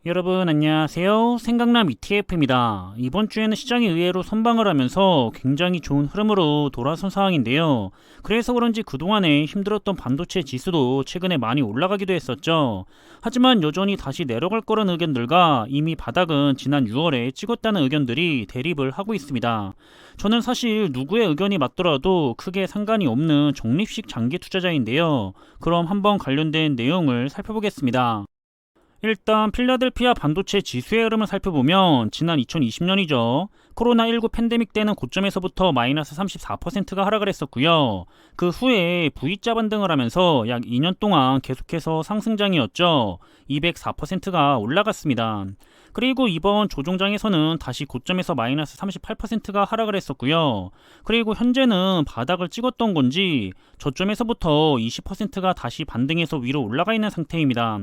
여러분 안녕하세요. 생강남 ETF입니다. 이번 주에는 시장이 의외로 선방을 하면서 굉장히 좋은 흐름으로 돌아선 상황인데요. 그래서 그런지 그동안에 힘들었던 반도체 지수도 최근에 많이 올라가기도 했었죠. 하지만 여전히 다시 내려갈 거라는 의견들과 이미 바닥은 지난 6월에 찍었다는 의견들이 대립을 하고 있습니다. 저는 사실 누구의 의견이 맞더라도 크게 상관이 없는 적립식 장기 투자자인데요. 그럼 한번 관련된 내용을 살펴보겠습니다. 일단 필라델피아 반도체 지수의 흐름을 살펴보면 지난 2020년이죠. 코로나19 팬데믹 때는 고점에서부터 마이너스 34%가 하락을 했었고요. 그 후에 V자 반등을 하면서 약 2년 동안 계속해서 상승장이었죠. 204%가 올라갔습니다. 그리고 이번 조종장에서는 다시 고점에서 마이너스 38%가 하락을 했었고요. 그리고 현재는 바닥을 찍었던 건지 저점에서부터 20%가 다시 반등해서 위로 올라가 있는 상태입니다.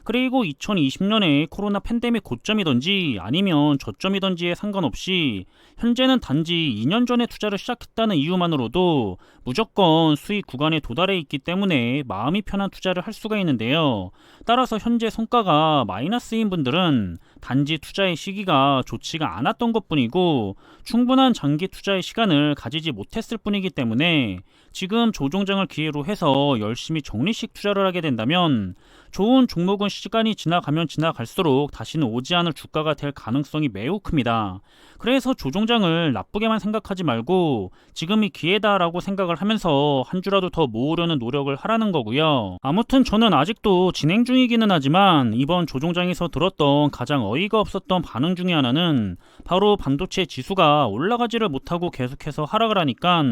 그리고 2020년에 코로나 팬데믹 고점이던지 아니면 저점이던지에 상관없이 현재는 단지 2년 전에 투자를 시작했다는 이유만으로도 무조건 수익 구간에 도달해 있기 때문에 마음이 편한 투자를 할 수가 있는데요. 따라서 현재 성과가 마이너스인 분들은 단지 투자의 시기가 좋지가 않았던 것뿐이고 충분한 장기 투자의 시간을 가지지 못했을 뿐이기 때문에 지금 조종장을 기회로 해서 열심히 적립식 투자를 하게 된다면 좋은 종목은 시간이 지나가면 지나갈수록 다시는 오지 않을 주가가 될 가능성이 매우 큽니다. 그래서 조종장을 나쁘게만 생각하지 말고 지금이 기회다라고 생각을 하면서 한 주라도 더 모으려는 노력을 하라는 거고요. 아무튼 저는 아직도 진행 중이기는 하지만 이번 조종장에서 들었던 가장 어이가 없었던 반응 중에 하나는 바로 반도체 지수가 올라가지를 못하고 계속해서 하락을 하니까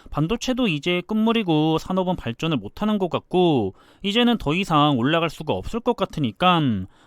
반도체도 이제 끝물이고 산업은 발전을 못하는 것 같고 이제는 더 이상 올라갈 수가 없을 것 같으니까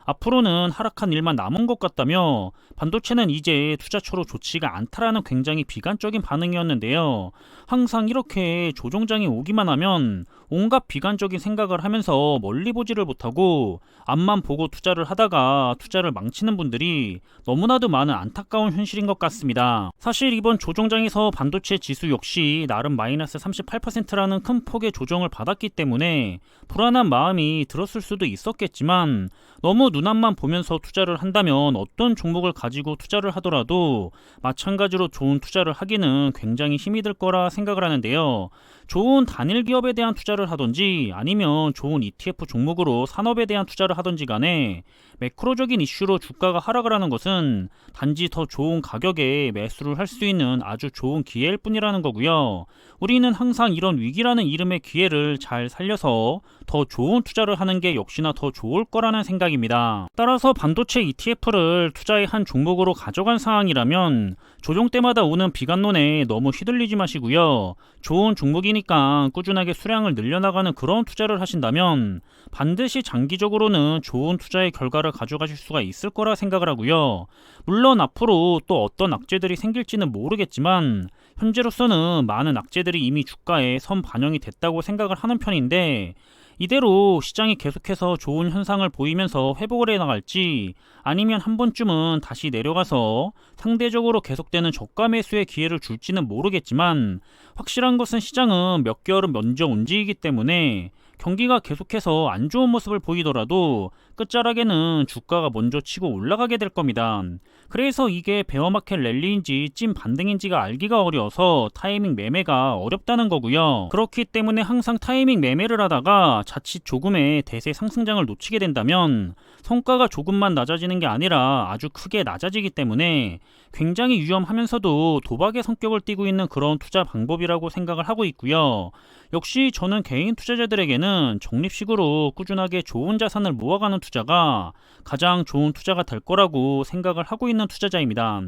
앞으로는 하락한 일만 남은 것 같다며 반도체는 이제 투자처로 좋지가 않다라는 굉장히 비관적인 반응이었는데요. 항상 이렇게 조종장이 오기만 하면 온갖 비관적인 생각을 하면서 멀리 보지를 못하고 앞만 보고 투자를 하다가 투자를 망치는 분들이 너무나도 많은 안타까운 현실인 것 같습니다. 사실 이번 조종장에서 반도체 지수 역시 나름 마이너스 38%라는 큰 폭의 조정을 받았기 때문에 불안한 마음이 들었을 수도 있었겠지만 너무 눈앞만 보면서 투자를 한다면 어떤 종목을 가지고 투자를 하더라도 마찬가지로 좋은 투자를 하기는 굉장히 힘이 들 거라 생각을 하는데요. 좋은 단일 기업에 대한 투자를 하던지 아니면 좋은 ETF 종목으로 산업에 대한 투자를 하던지 간에 매크로적인 이슈로 주가가 하락을 하는 것은 단지 더 좋은 가격에 매수를 할 수 있는 아주 좋은 기회일 뿐이라는 거고요. 우리는 항상 이런 위기라는 이름의 기회를 잘 살려서 더 좋은 투자를 하는 게 역시나 더 좋을 거라는 생각입니다. 따라서 반도체 ETF를 투자의 한 종목으로 가져간 상황이라면 조정 때마다 오는 비관론에 너무 휘둘리지 마시고요. 좋은 종목이니까 꾸준하게 수량을 늘려나가는 그런 투자를 하신다면 반드시 장기적으로는 좋은 투자의 결과를 가져가실 수가 있을 거라 생각을 하고요. 물론 앞으로 또 어떤 악재들이 생길지는 모르겠지만 현재로서는 많은 악재들이 이미 주가에 선 반영이 됐다고 생각을 하는 편인데 이대로 시장이 계속해서 좋은 현상을 보이면서 회복을 해나갈지 아니면 한 번쯤은 다시 내려가서 상대적으로 계속되는 저가 매수의 기회를 줄지는 모르겠지만 확실한 것은 시장은 몇 개월은 먼저 움직이기 때문에 경기가 계속해서 안 좋은 모습을 보이더라도 끝자락에는 주가가 먼저 치고 올라가게 될 겁니다. 그래서 이게 베어마켓 랠리인지 찐 반등인지가 알기가 어려워서 타이밍 매매가 어렵다는 거고요. 그렇기 때문에 항상 타이밍 매매를 하다가 자칫 조금의 대세 상승장을 놓치게 된다면 성과가 조금만 낮아지는 게 아니라 아주 크게 낮아지기 때문에 굉장히 위험하면서도 도박의 성격을 띠고 있는 그런 투자 방법이라고 생각을 하고 있고요. 역시 저는 개인 투자자들에게는 적립식으로 꾸준하게 좋은 자산을 모아가는 투자가 가장 좋은 투자가 될 거라고 생각을 하고 있는 투자자입니다.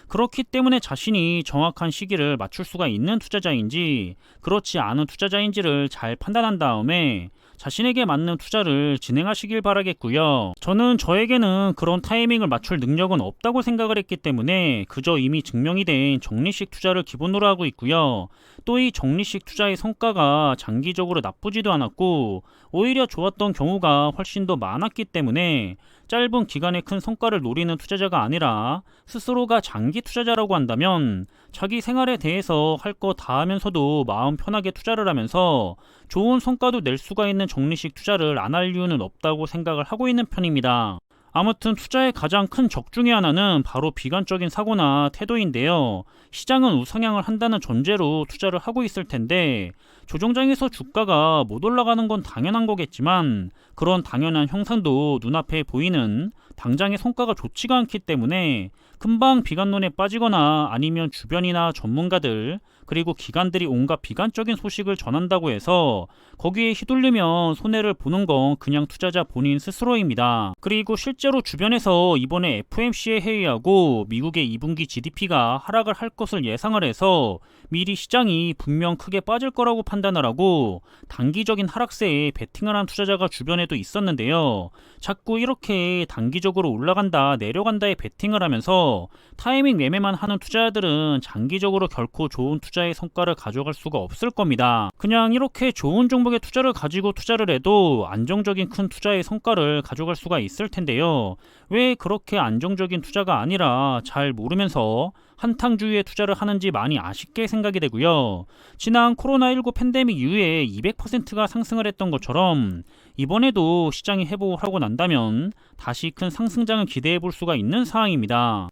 그렇기 때문에 자신이 정확한 시기를 맞출 수가 있는 투자자인지 그렇지 않은 투자자인지를 잘 판단한 다음에 자신에게 맞는 투자를 진행하시길 바라겠고요. 저는 저에게는 그런 타이밍을 맞출 능력은 없다고 생각을 했기 때문에 그저 이미 증명이 된 적립식 투자를 기본으로 하고 있고요. 또 이 적립식 투자의 성과가 장기적으로 나쁘지도 않았고 오히려 좋았던 경우가 훨씬 더 많았기 때문에 짧은 기간에 큰 성과를 노리는 투자자가 아니라 스스로가 장기 투자자라고 한다면 자기 생활에 대해서 할 거 다 하면서도 마음 편하게 투자를 하면서 좋은 성과도 낼 수가 있는 적립식 투자를 안 할 이유는 없다고 생각을 하고 있는 편입니다. 아무튼 투자의 가장 큰 적 중에 하나는 바로 비관적인 사고나 태도인데요. 시장은 우상향을 한다는 전제로 투자를 하고 있을 텐데 조정장에서 주가가 못 올라가는 건 당연한 거겠지만 그런 당연한 형상도 눈앞에 보이는 당장의 성과가 좋지가 않기 때문에 금방 비관론에 빠지거나 아니면 주변이나 전문가들 그리고 기관들이 온갖 비관적인 소식을 전한다고 해서 거기에 휘둘리면 손해를 보는 건 그냥 투자자 본인 스스로입니다. 그리고 실제로 주변에서 이번에 FOMC에 회의하고 미국의 2분기 GDP가 하락을 할 것을 예상을 해서 미리 시장이 분명 크게 빠질 거라고 판단을 하고 단기적인 하락세에 베팅을 한 투자자가 주변에도 있었는데요. 자꾸 이렇게 단기적으로 올라간다 내려간다에 베팅을 하면서 타이밍 매매만 하는 투자자들은 장기적으로 결코 좋은 투자의 성과를 가져갈 수가 없을 겁니다. 그냥 이렇게 좋은 종목에 투자를 가지고 투자를 해도 안정적인 큰 투자의 성과를 가져갈 수가 있을 텐데요. 왜 그렇게 안정적인 투자가 아니라 잘 모르면서 한탕주의에 투자를 하는지 많이 아쉽게 생각이 되고요. 지난 코로나19 팬데믹 이후에 200%가 상승을 했던 것처럼 이번에도 시장이 회복을 하고 난다면 다시 큰 상승장을 기대해 볼 수가 있는 상황입니다.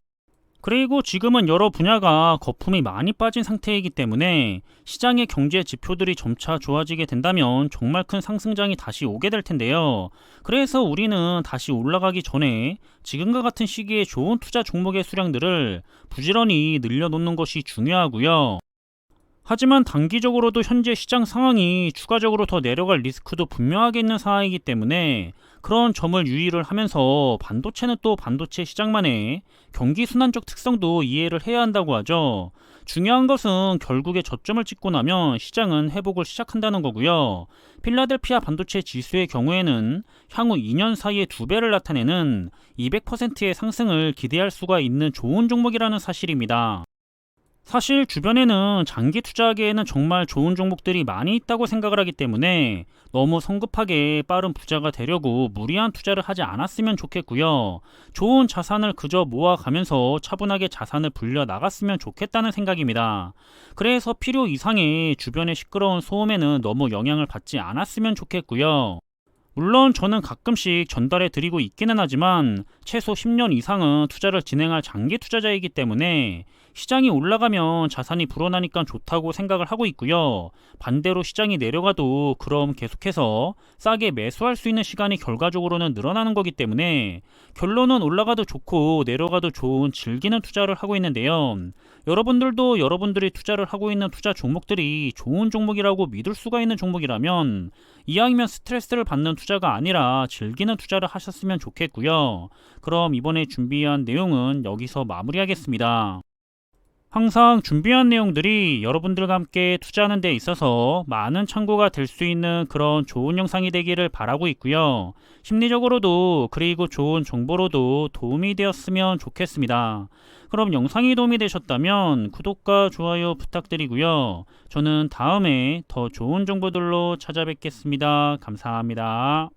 그리고 지금은 여러 분야가 거품이 많이 빠진 상태이기 때문에 시장의 경제 지표들이 점차 좋아지게 된다면 정말 큰 상승장이 다시 오게 될 텐데요. 그래서 우리는 다시 올라가기 전에 지금과 같은 시기에 좋은 투자 종목의 수량들을 부지런히 늘려놓는 것이 중요하고요. 하지만 단기적으로도 현재 시장 상황이 추가적으로 더 내려갈 리스크도 분명하게 있는 상황이기 때문에 그런 점을 유의를 하면서 반도체는 또 반도체 시장만의 경기 순환적 특성도 이해를 해야 한다고 하죠. 중요한 것은 결국에 저점을 찍고 나면 시장은 회복을 시작한다는 거고요. 필라델피아 반도체 지수의 경우에는 향후 2년 사이에 2배를 나타내는 200%의 상승을 기대할 수가 있는 좋은 종목이라는 사실입니다. 사실 주변에는 장기 투자하기에는 정말 좋은 종목들이 많이 있다고 생각을 하기 때문에 너무 성급하게 빠른 부자가 되려고 무리한 투자를 하지 않았으면 좋겠고요. 좋은 자산을 그저 모아가면서 차분하게 자산을 불려 나갔으면 좋겠다는 생각입니다. 그래서 필요 이상의 주변의 시끄러운 소음에는 너무 영향을 받지 않았으면 좋겠고요. 물론 저는 가끔씩 전달해 드리고 있기는 하지만 최소 10년 이상은 투자를 진행할 장기 투자자이기 때문에 시장이 올라가면 자산이 불어나니까 좋다고 생각을 하고 있고요. 반대로 시장이 내려가도 그럼 계속해서 싸게 매수할 수 있는 시간이 결과적으로는 늘어나는 거기 때문에 결론은 올라가도 좋고 내려가도 좋은 즐기는 투자를 하고 있는데요. 여러분들도 여러분들이 투자를 하고 있는 투자 종목들이 좋은 종목이라고 믿을 수가 있는 종목이라면 이왕이면 스트레스를 받는 투자가 아니라 즐기는 투자를 하셨으면 좋겠고요. 그럼 이번에 준비한 내용은 여기서 마무리하겠습니다. 항상 준비한 내용들이 여러분들과 함께 투자하는 데 있어서 많은 참고가 될 수 있는 그런 좋은 영상이 되기를 바라고 있고요. 심리적으로도 그리고 좋은 정보로도 도움이 되었으면 좋겠습니다. 그럼 영상이 도움이 되셨다면 구독과 좋아요 부탁드리고요. 저는 다음에 더 좋은 정보들로 찾아뵙겠습니다. 감사합니다.